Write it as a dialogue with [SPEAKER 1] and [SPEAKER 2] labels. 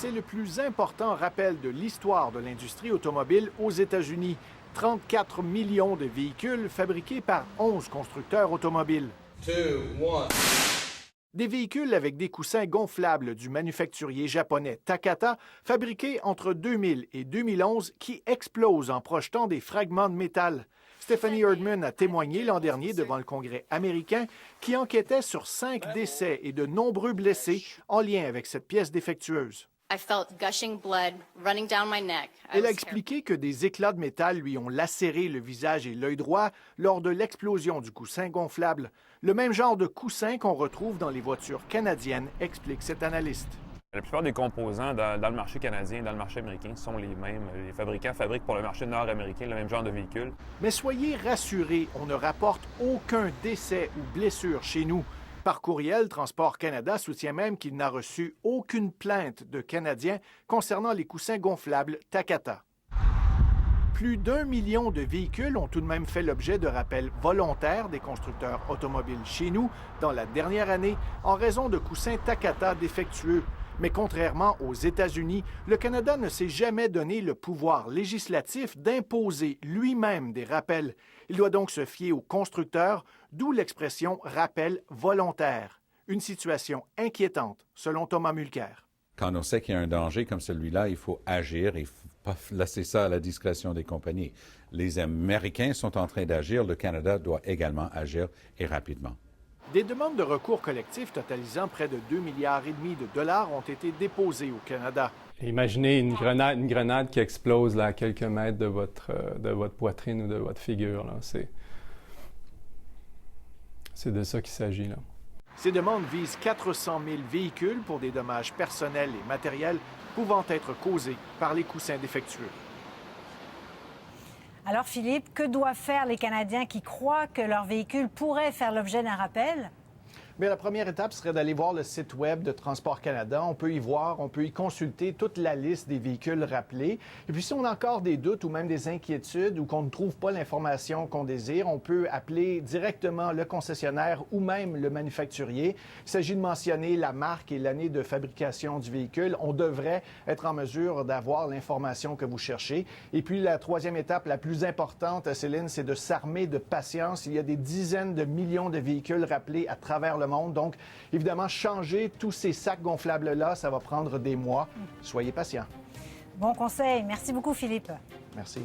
[SPEAKER 1] c'est le plus important rappel de l'histoire de l'industrie automobile aux États-Unis. 34 millions de véhicules fabriqués par 11 constructeurs automobiles.
[SPEAKER 2] 2, 1.
[SPEAKER 1] Des véhicules avec des coussins gonflables du manufacturier japonais Takata, fabriqués entre 2000 et 2011, qui explosent en projetant des fragments de métal. Stephanie Erdman a témoigné l'an dernier devant le Congrès américain qui enquêtait sur 5 décès et de nombreux blessés en lien avec cette pièce défectueuse. Elle a expliqué que des éclats de métal lui ont lacéré le visage et l'œil droit lors de l'explosion du coussin gonflable. Le même genre de coussin qu'on retrouve dans les voitures canadiennes, explique cet analyste.
[SPEAKER 3] La plupart des composants dans le marché canadien et dans le marché américain sont les mêmes. Les fabricants fabriquent pour le marché nord-américain le même genre de véhicule.
[SPEAKER 1] Mais soyez rassurés, on ne rapporte aucun décès ou blessure chez nous. Par courriel, Transport Canada soutient même qu'il n'a reçu aucune plainte de Canadiens concernant les coussins gonflables Takata. Plus d'1 million de véhicules ont tout de même fait l'objet de rappels volontaires des constructeurs automobiles chez nous dans la dernière année en raison de coussins Takata défectueux. Mais contrairement aux États-Unis, le Canada ne s'est jamais donné le pouvoir législatif d'imposer lui-même des rappels. Il doit donc se fier aux constructeurs, d'où l'expression « rappel volontaire ». Une situation inquiétante, selon Thomas Mulcair.
[SPEAKER 4] Quand on sait qu'il y a un danger comme celui-là, il faut agir et il ne faut pas laisser ça à la discrétion des compagnies. Les Américains sont en train d'agir, le Canada doit également agir et rapidement.
[SPEAKER 1] Des demandes de recours collectif totalisant près de 2,5 milliards de dollars ont été déposées au Canada.
[SPEAKER 5] Imaginez une grenade qui explose là, à quelques mètres de votre poitrine ou de votre figure. C'est de ça qu'il s'agit, là.
[SPEAKER 1] Ces demandes visent 400 000 véhicules pour des dommages personnels et matériels pouvant être causés par les coussins défectueux.
[SPEAKER 6] Alors Philippe, que doivent faire les Canadiens qui croient que leur véhicule pourrait faire l'objet d'un rappel?
[SPEAKER 1] Bien, la première étape serait d'aller voir le site web de Transport Canada. On peut y voir, on peut y consulter toute la liste des véhicules rappelés. Et puis, si on a encore des doutes ou même des inquiétudes ou qu'on ne trouve pas l'information qu'on désire, on peut appeler directement le concessionnaire ou même le manufacturier. Il s'agit de mentionner la marque et l'année de fabrication du véhicule. On devrait être en mesure d'avoir l'information que vous cherchez. Et puis, la troisième étape, la plus importante, Céline, c'est de s'armer de patience. Il y a des dizaines de millions de véhicules rappelés à travers le monde. Donc, évidemment, changer tous ces sacs gonflables-là, ça va prendre des mois. Soyez patients.
[SPEAKER 6] Bon conseil. Merci beaucoup, Philippe.
[SPEAKER 1] Merci.